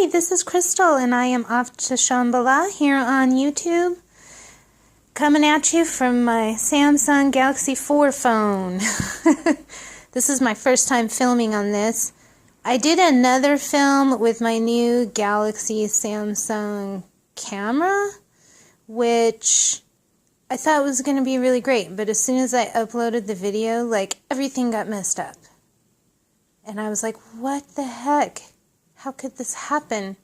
Hi, this is Crystal, and I am off to Shambhala here on YouTube, coming at you from my Samsung Galaxy 4 phone. This is my first time filming on this. I did another film with my new Galaxy Samsung camera, which I thought was going to be really great, but as soon as I uploaded the video, like, everything got messed up. And I was like, what the heck? How could this happen?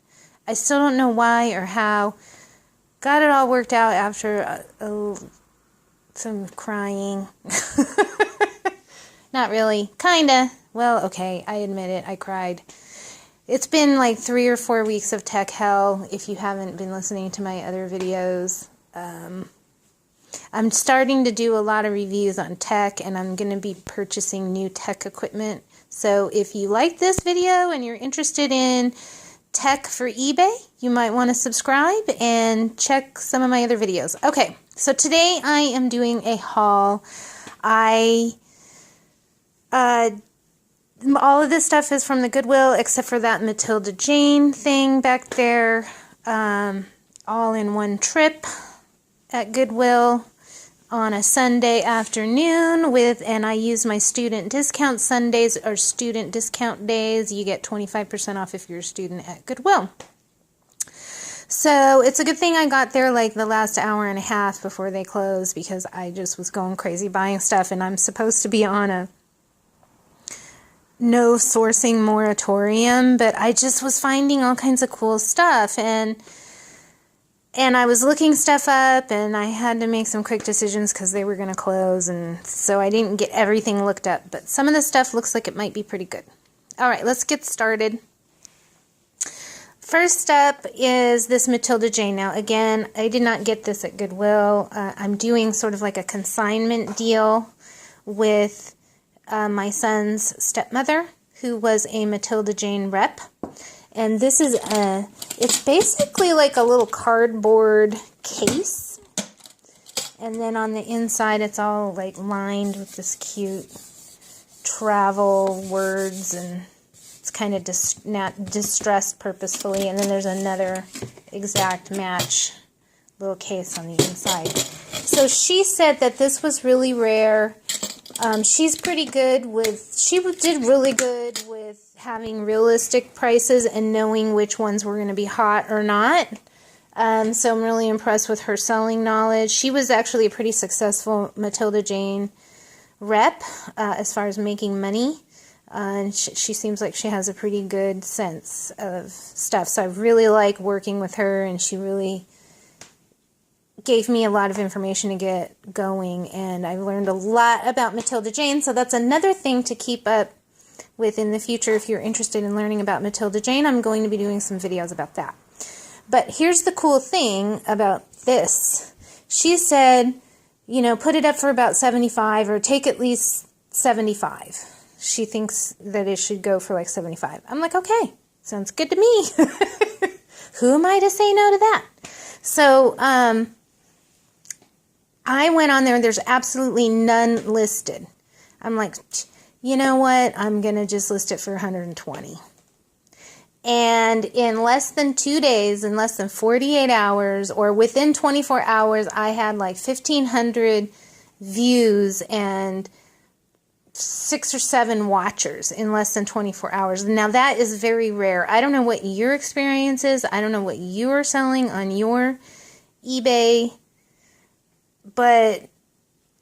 I still don't know why or how. Got it all worked out after some crying. Not really. Kinda. Well, okay, I admit it. I cried. It's been like 3 or 4 weeks of tech hell if you haven't been listening to my other videos. I'm starting to do a lot of reviews on tech, and I'm going to be purchasing new tech equipment. So if you like this video and you're interested in tech for eBay, you might want to subscribe and check some of my other videos. Okay, so today I am doing a haul. All of this stuff is from the Goodwill except for that Matilda Jane thing back there. All in one trip at Goodwill on a Sunday afternoon and I use my student discount Sundays or student discount days. You get 25% off if you're a student at Goodwill. So it's a good thing I got there like the last hour and a half before they closed, because I just was going crazy buying stuff, and I'm supposed to be on a no sourcing moratorium, but I just was finding all kinds of cool stuff, and I was looking stuff up, and I had to make some quick decisions because they were going to close, and so I didn't get everything looked up. But some of the stuff looks like it might be pretty good. All right, let's get started. First up is this Matilda Jane. Now, again, I did not get this at Goodwill. I'm doing sort of like a consignment deal with my son's stepmother, who was a Matilda Jane rep. And this is it's basically like a little cardboard case. And then on the inside, it's all like lined with this cute travel words, and it's kind of distressed purposefully. And then there's another exact match little case on the inside. So she said that this was really rare. She's pretty good with, she did really good with having realistic prices and knowing which ones were going to be hot or not. So I'm really impressed with her selling knowledge. She was actually a pretty successful Matilda Jane rep as far as making money. And she seems like she has a pretty good sense of stuff. So I really like working with her, and she really gave me a lot of information to get going, and I've learned a lot about Matilda Jane, so that's another thing to keep up with in the future. If you're interested in learning about Matilda Jane, I'm going to be doing some videos about that. But here's the cool thing about this. She said, you know, put it up for about 75, or take at least 75. She thinks that it should go for like 75. I'm like, okay, sounds good to me. Who am I to say no to that? So, I went on there, and there's absolutely none listed. I'm like, you know what? I'm going to just list it for 120. And in less than 2 days, in less than 48 hours, or within 24 hours, I had like 1,500 views and 6 or 7 watchers in less than 24 hours. Now, that is very rare. I don't know what your experience is. I don't know what you are selling on your eBay, but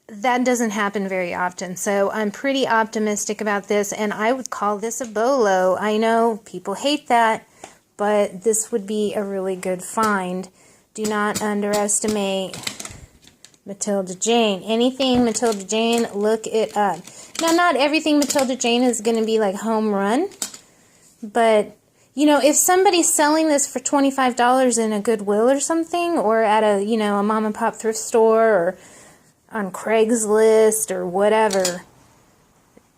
that doesn't happen very often. So I'm pretty optimistic about this, and I would call this a BOLO. I know people hate that, but this would be a really good find. Do not underestimate Matilda Jane. Anything Matilda Jane, look it up. Now, not everything Matilda Jane is going to be like home run, but you know, if somebody's selling this for $25 in a Goodwill or something, or at a, you know, a mom and pop thrift store, or on Craigslist or whatever,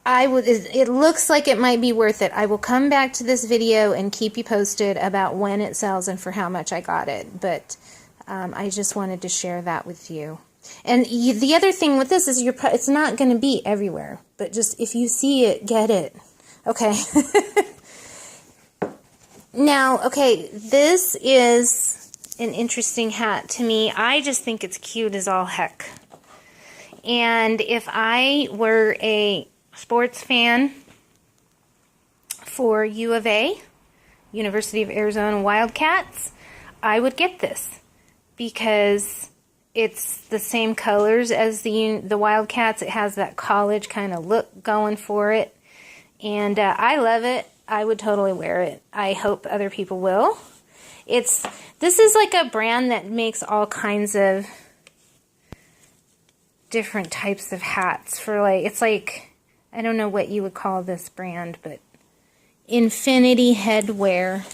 it looks like it might be worth it. I will come back to this video and keep you posted about when it sells and for how much I got it. But I just wanted to share that with you. And the other thing with this is it's not going to be everywhere, but just if you see it, get it. Okay. Now, okay, this is an interesting hat to me. I just think it's cute as all heck. And if I were a sports fan for U of A, University of Arizona Wildcats, I would get this because it's the same colors as the Wildcats. It has that college kind of look going for it. And I love it. I would totally wear it. I hope other people will. This is like a brand that makes all kinds of different types of hats for it's like, I don't know what you would call this brand, but Infinity Headwear.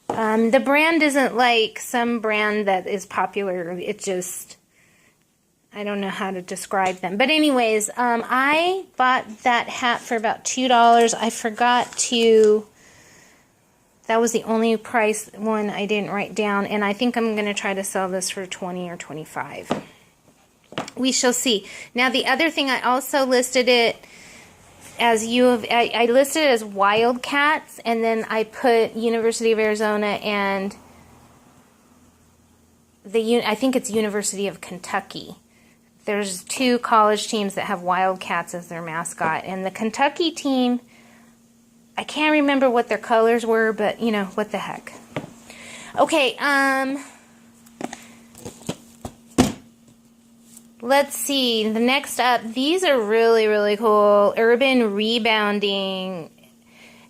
The brand isn't like some brand that is popular. It just, I don't know how to describe them. But anyways, I bought that hat for about $2. I forgot to, that was the only price one I didn't write down. And I think I'm going to try to sell this for $20 or $25. We shall see. Now the other thing, I also listed it as I listed it as Wildcats, and then I put University of Arizona and I think it's University of Kentucky. There's two college teams that have Wildcats as their mascot, and the Kentucky team, I can't remember what their colors were, but you know, what the heck. Okay, let's see, the next up, these are really, really cool. Urban Rebounding.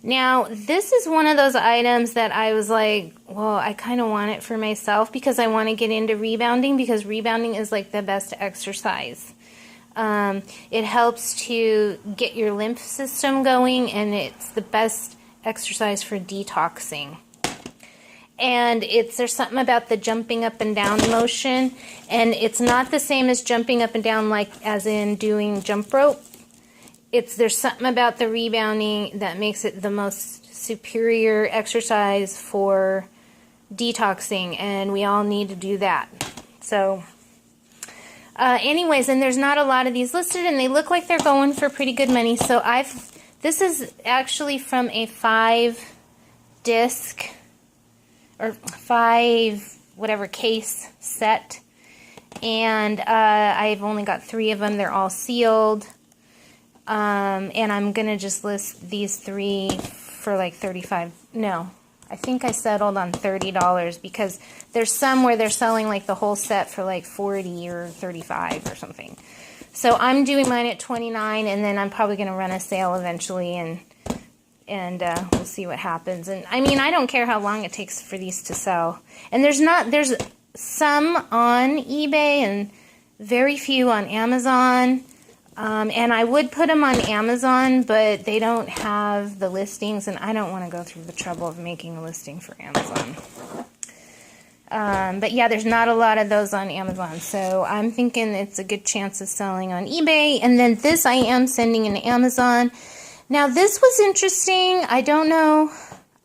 Now, this is one of those items that I was like, well, I kind of want it for myself because I want to get into rebounding, because rebounding is like the best exercise. It helps to get your lymph system going, and it's the best exercise for detoxing. And there's something about the jumping up and down motion, and it's not the same as jumping up and down like as in doing jump rope. There's something about the rebounding that makes it the most superior exercise for detoxing, and we all need to do that. So anyways, and there's not a lot of these listed, and they look like they're going for pretty good money. So this is actually from a 5-disc or 5 whatever case set, and I've only got 3 of them. They're all sealed, and I'm gonna just list these 3 for like $35. No, I think I settled on $30 because there's some where they're selling like the whole set for like $40 or $35 or something. So I'm doing mine at $29, and then I'm probably gonna run a sale eventually, and we'll see what happens. And I mean, I don't care how long it takes for these to sell. And there's some on eBay and very few on Amazon. And I would put them on Amazon, but they don't have the listings, and I don't want to go through the trouble of making a listing for Amazon. But yeah, there's not a lot of those on Amazon, so I'm thinking it's a good chance of selling on eBay. And then this I am sending in Amazon. Now, this was interesting. I don't know.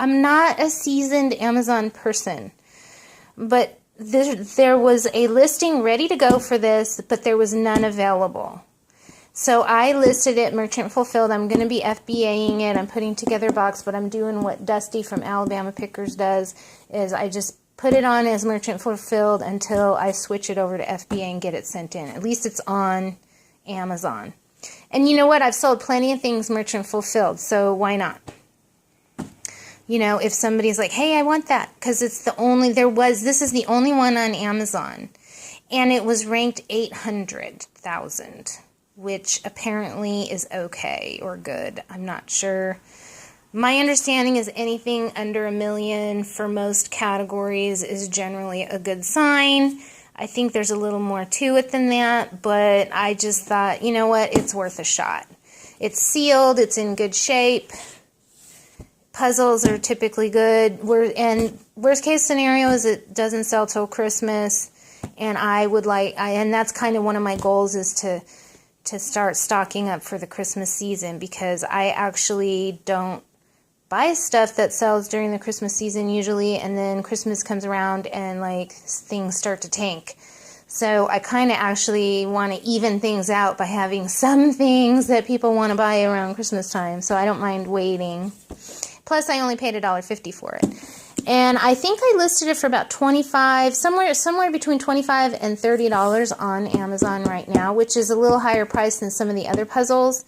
I'm not a seasoned Amazon person, but there was a listing ready to go for this, but there was none available. So I listed it merchant fulfilled. I'm going to be FBAing it. I'm putting together a box, but I'm doing what Dusty from Alabama Pickers does, is I just put it on as merchant fulfilled until I switch it over to FBA and get it sent in. At least it's on Amazon. And you know what? I've sold plenty of things merchant fulfilled, so why not? You know, if somebody's like, hey, I want that, because this is the only one on Amazon, and it was ranked 800,000, which apparently is okay or good. I'm not sure. My understanding is anything under 1 million for most categories is generally a good sign. I think there's a little more to it than that, but I just thought, you know what, it's worth a shot. It's sealed, it's in good shape. Puzzles are typically good. And worst case scenario is it doesn't sell till Christmas, and and that's kind of one of my goals, is to start stocking up for the Christmas season, because I actually don't buy stuff that sells during the Christmas season usually, and then Christmas comes around and like things start to tank. So I kind of actually want to even things out by having some things that people want to buy around Christmas time, so I don't mind waiting. Plus, I only paid $1.50 for it. And I think I listed it for about $25, somewhere between $25 and $30 on Amazon right now, which is a little higher price than some of the other puzzles.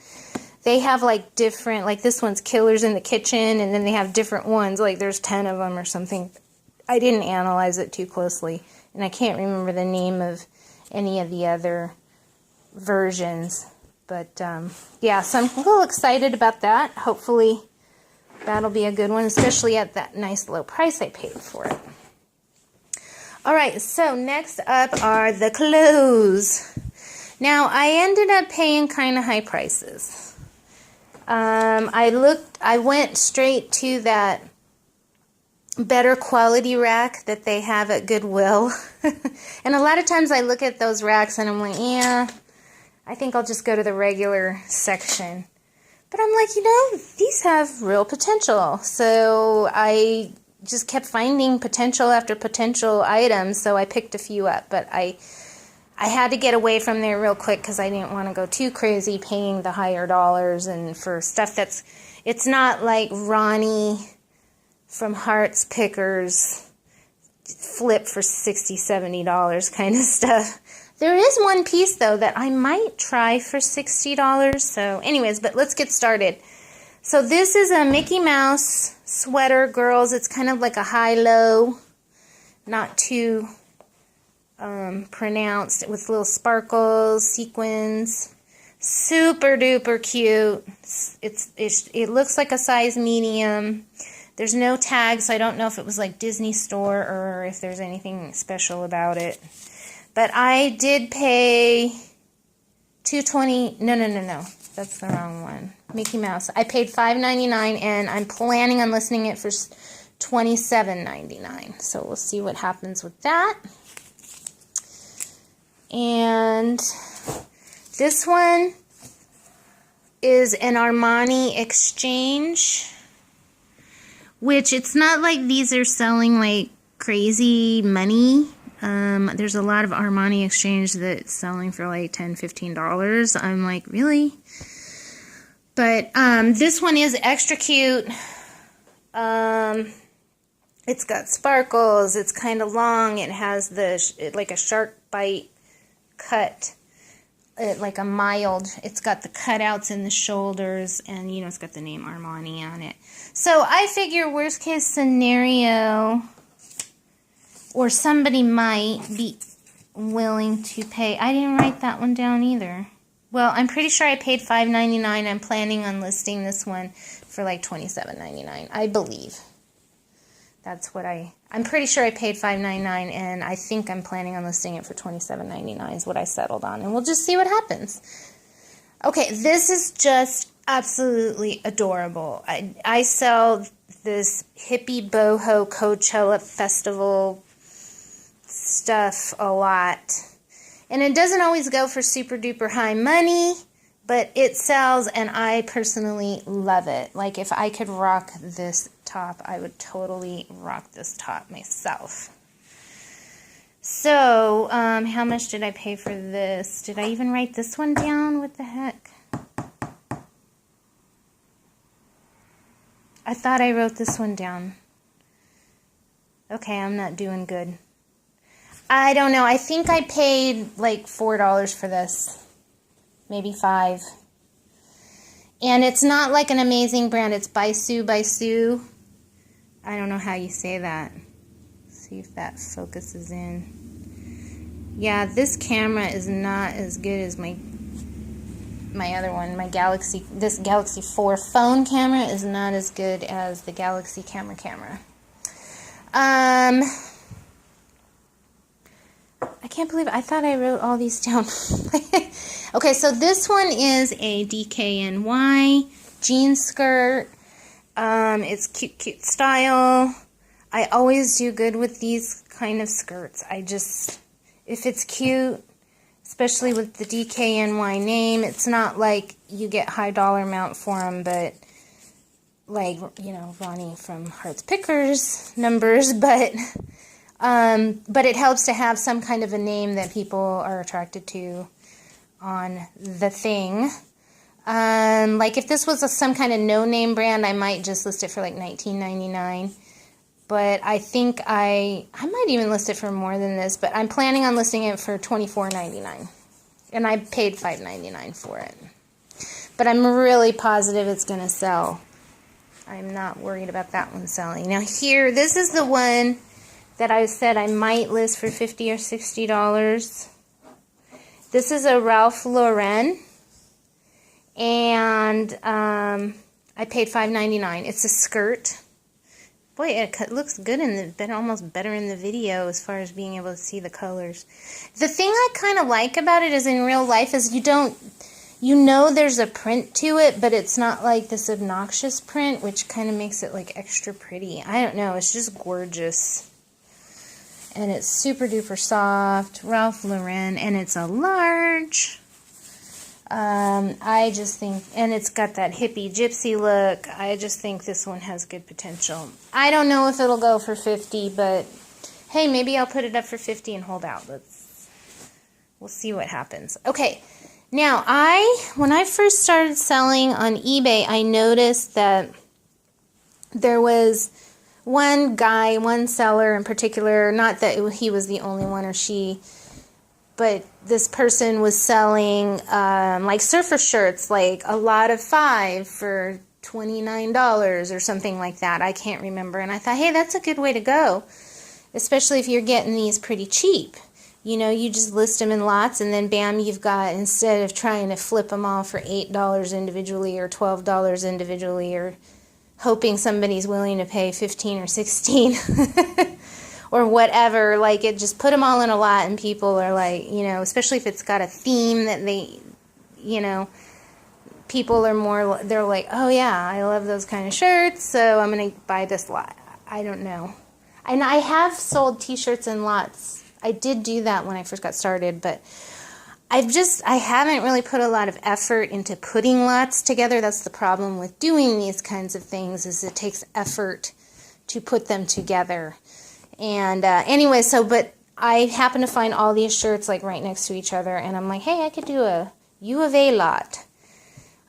They have like different, like this one's Killers in the Kitchen, and then they have different ones, like there's 10 of them or something. I didn't analyze it too closely, and I can't remember the name of any of the other versions. But yeah, so I'm a little excited about that. Hopefully that'll be a good one, especially at that nice low price I paid for it. Alright, so next up are the clothes. Now, I ended up paying kind of high prices. I went straight to that better quality rack that they have at Goodwill. And a lot of times I look at those racks and I'm like, yeah, I think I'll just go to the regular section. But I'm like, you know, these have real potential. So I just kept finding potential after potential items, so I picked a few up. But I had to get away from there real quick because I didn't want to go too crazy paying the higher dollars and for stuff it's not like Ronnie from Hearts Pickers flip for $60, $70 kind of stuff. There is one piece, though, that I might try for $60. So, anyways, but let's get started. So, this is a Mickey Mouse sweater, girls. It's kind of like a high-low, not too pronounced, with little sparkles, sequins. Super duper cute. It looks like a size medium. There's no tag, so I don't know if it was like Disney Store or if there's anything special about it. But I did pay $2.20. No. That's the wrong one. Mickey Mouse. I paid $5.99, and I'm planning on listing it for $27.99. So we'll see what happens with that. And this one is an Armani exchange, which it's not like these are selling like crazy money. There's a lot of Armani exchange that's selling for like $10, $15. I'm like, really? But this one is extra cute. It's got sparkles. It's kind of long. It has like a shark bite cut. Like a mild. It's got the cutouts in the shoulders, and you know it's got the name Armani on it. So I figure worst case scenario, or somebody might be willing to pay. I didn't write that one down either. Well, I'm pretty sure I paid $5.99. I'm planning on listing this one for like $27.99. I believe. That's what I'm pretty sure I paid $5.99, and I think I'm planning on listing it for $27.99 is what I settled on. And we'll just see what happens. Okay, this is just absolutely adorable. I sell this hippie boho Coachella festival stuff a lot, and it doesn't always go for super duper high money, but it sells, and I personally love it. Like, if I could rock this top, I would totally rock this top myself. So how much did I pay for this? Did I even write this one down? What the heck? I thought I wrote this one down. Okay, I'm not doing good. I don't know. I think I paid like $4 for this. Maybe $5. And it's not like an amazing brand. It's Bisou Bisou. I don't know how you say that. See if that focuses in. Yeah, this camera is not as good as my other one. This Galaxy 4 phone camera is not as good as the Galaxy camera. I can't believe it. I thought I wrote all these down. Okay, so this one is a DKNY jean skirt. It's cute style. I always do good with these kind of skirts. If it's cute, especially with the DKNY name, it's not like you get high dollar amount for them, but like, you know, Ronnie from Hearts Pickers numbers, but it helps to have some kind of a name that people are attracted to on the thing. Like if this was some kind of no-name brand, I might just list it for like $19.99. But I think I might even list it for more than this, but I'm planning on listing it for $24.99. And I paid $5.99 for it. But I'm really positive it's going to sell. I'm not worried about that one selling. Now here, this is the one that I said I might list for $50 or $60. This is a Ralph Lauren. And I paid $5.99. It's a skirt. Boy, it looks good almost better in the video as far as being able to see the colors. The thing I kind of like about it is in real life is you know there's a print to it, but it's not like this obnoxious print, which kind of makes it like extra pretty. I don't know, it's just gorgeous. And it's super duper soft, Ralph Lauren, and it's a large. I just think, and it's got that hippie gypsy look. I just think this one has good potential. I don't know if it'll go for $50, but hey, maybe I'll put it up for $50 and hold out. We'll see what happens. Okay, now when I first started selling on eBay, I noticed that there was one seller in particular, not that he was the only one or she, but this person was selling like surfer shirts, like a lot of 5 for $29 or something like that. I can't remember. And I thought, hey, that's a good way to go, especially if you're getting these pretty cheap. You know, you just list them in lots and then bam, you've got, instead of trying to flip them all for $8 individually or $12 individually or hoping somebody's willing to pay $15 or $16 or whatever, like it just put them all in a lot and people are like, you know, especially if it's got a theme that they, you know, people are more, they're like, oh yeah, I love those kind of shirts, so I'm going to buy this lot. I don't know. And I have sold t-shirts in lots. I did do that when I first got started, but I haven't really put a lot of effort into putting lots together. That's the problem with doing these kinds of things, is it takes effort to put them together. And anyway, but I happen to find all these shirts like right next to each other, and I'm like, hey, I could do a U of A lot.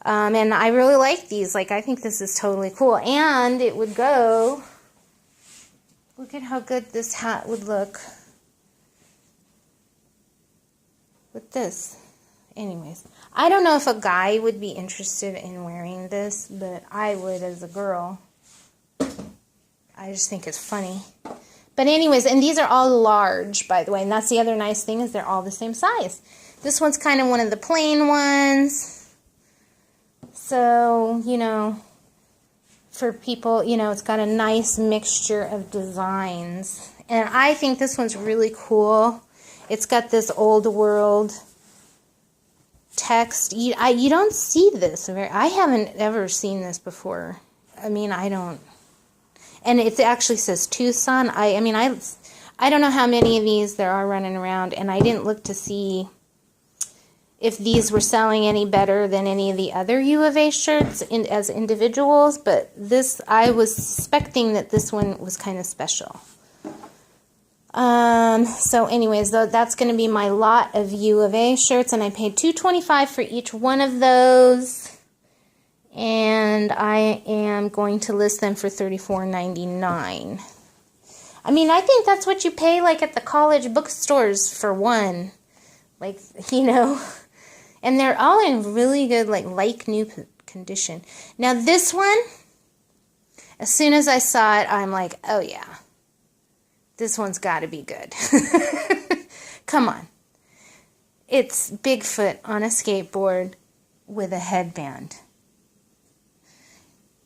And I really like these. Like, I think this is totally cool. And it would go, look at how good this hat would look with this. Anyways, I don't know if a guy would be interested in wearing this, but I would as a girl. I just think it's funny. But anyways, and these are all large, by the way, and that's the other nice thing, is they're all the same size. This one's kind of one of the plain ones. So, you know, for people, you know, it's got a nice mixture of designs. And I think this one's really cool. It's got this old world text. You don't see this. I haven't ever seen this before. I mean, I don't. And it actually says Tucson. I don't know how many of these there are running around, and I didn't look to see if these were selling any better than any of the other U of A shirts as individuals, but this, I was suspecting that this one was kind of special. So anyways, that's going to be my lot of U of A shirts, and I paid $2.25 for each one of those. And I am going to list them for $34.99. I mean, I think that's what you pay like at the college bookstores for one. Like, you know. And they're all in really good, like new condition. Now this one, as soon as I saw it, I'm like, oh yeah. This one's got to be good. Come on. It's Bigfoot on a skateboard with a headband.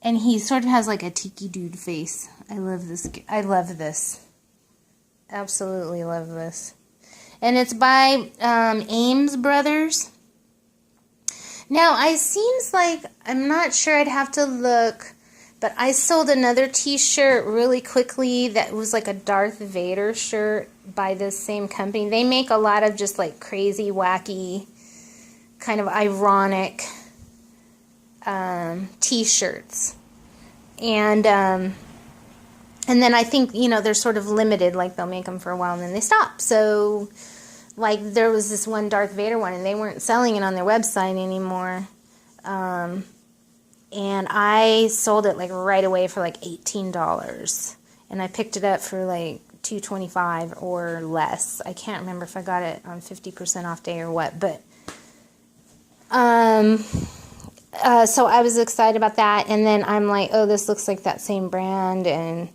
And he sort of has like a tiki dude face. I love this. I love this. Absolutely love this. And it's by Ames Brothers. Now, it seems like, I'm not sure, I'd have to look, but I sold another t-shirt really quickly that was like a Darth Vader shirt by this same company. They make a lot of just like crazy, wacky, kind of ironic t-shirts, and then I think, you know, they're sort of limited, like they'll make them for a while and then they stop. So like there was this one Darth Vader one and they weren't selling it on their website anymore, And I sold it like right away for like $18. And I picked it up for like $2.25 or less. I can't remember if I got it on 50% off day or what, but so I was excited about that. And then I'm like, oh, this looks like that same brand. And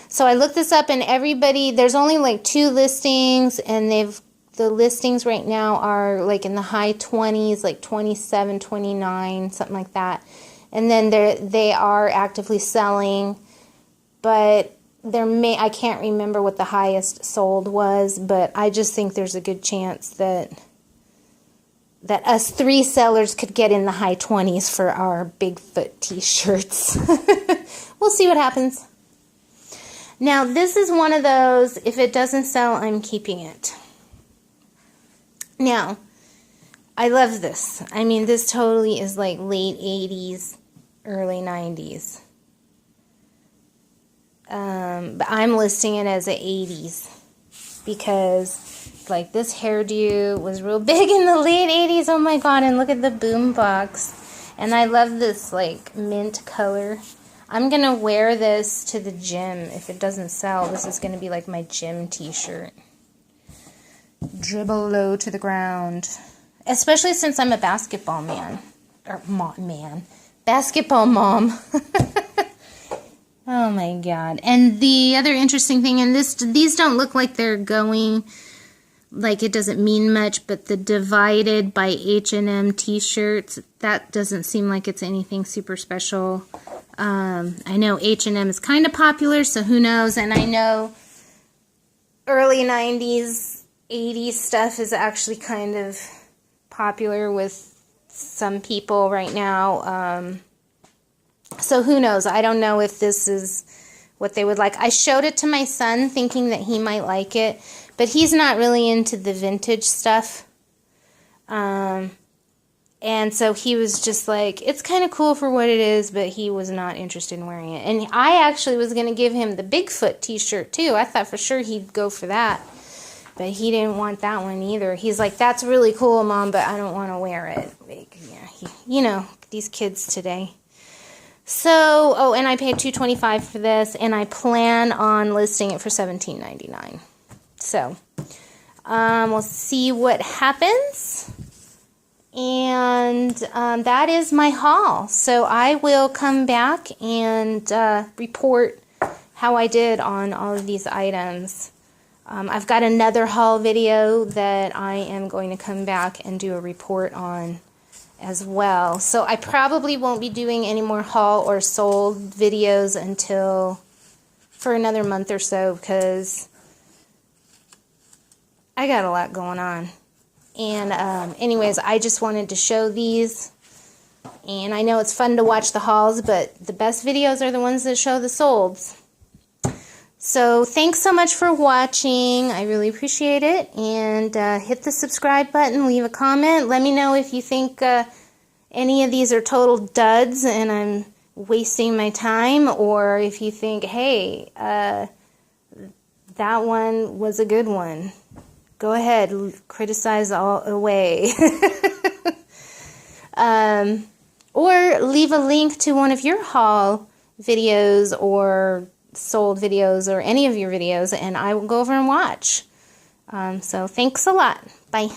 so I looked this up, and there's only like 2 listings, and the listings right now are like in the high 20s, like 27, 29, something like that. And then they are actively selling, but I can't remember what the highest sold was, but I just think there's a good chance that us 3 sellers could get in the high 20s for our Bigfoot t-shirts. We'll see what happens. Now, this is one of those, if it doesn't sell, I'm keeping it. Now, I love this. I mean, this totally is like late 80s, early 90s. But I'm listing it as a 80s because, like, this hairdo was real big in the late 80s. Oh my god, and look at the boom box. And I love this, like, mint color. I'm going to wear this to the gym. If it doesn't sell, this is going to be like my gym t-shirt. Dribble low to the ground. Especially since I'm a basketball man. Or basketball mom. Oh my god. And the other interesting thing, and these don't look like they're going, like it doesn't mean much, but the divided by H&M t-shirts, that doesn't seem like it's anything super special. I know H&M is kind of popular, so who knows, and I know early 90s, 80s stuff is actually kind of popular with some people right now, so who knows. I don't know if this is what they would like. I showed it to my son thinking that he might like it, but he's not really into the vintage stuff. And so he was just like, it's kind of cool for what it is, but he was not interested in wearing it. And I actually was going to give him the Bigfoot t-shirt too. I thought for sure he'd go for that, but he didn't want that one either. He's like, that's really cool, Mom, but I don't want to wear it. Like, yeah, you know, these kids today. So, oh, and I paid $2.25 for this, and I plan on listing it for $17.99. So, we'll see what happens. And that is my haul. So I will come back and report how I did on all of these items. I've got another haul video that I am going to come back and do a report on as well. So I probably won't be doing any more haul or sold videos for another month or so, because I got a lot going on. And anyways, I just wanted to show these. And I know it's fun to watch the hauls, but the best videos are the ones that show the solds. So thanks so much for watching. I really appreciate it. And hit the subscribe button, leave a comment. Let me know if you think any of these are total duds and I'm wasting my time, or if you think, hey, that one was a good one. Go ahead, criticize all away. Or leave a link to one of your haul videos or sold videos or any of your videos, and I will go over and watch. So thanks a lot. Bye.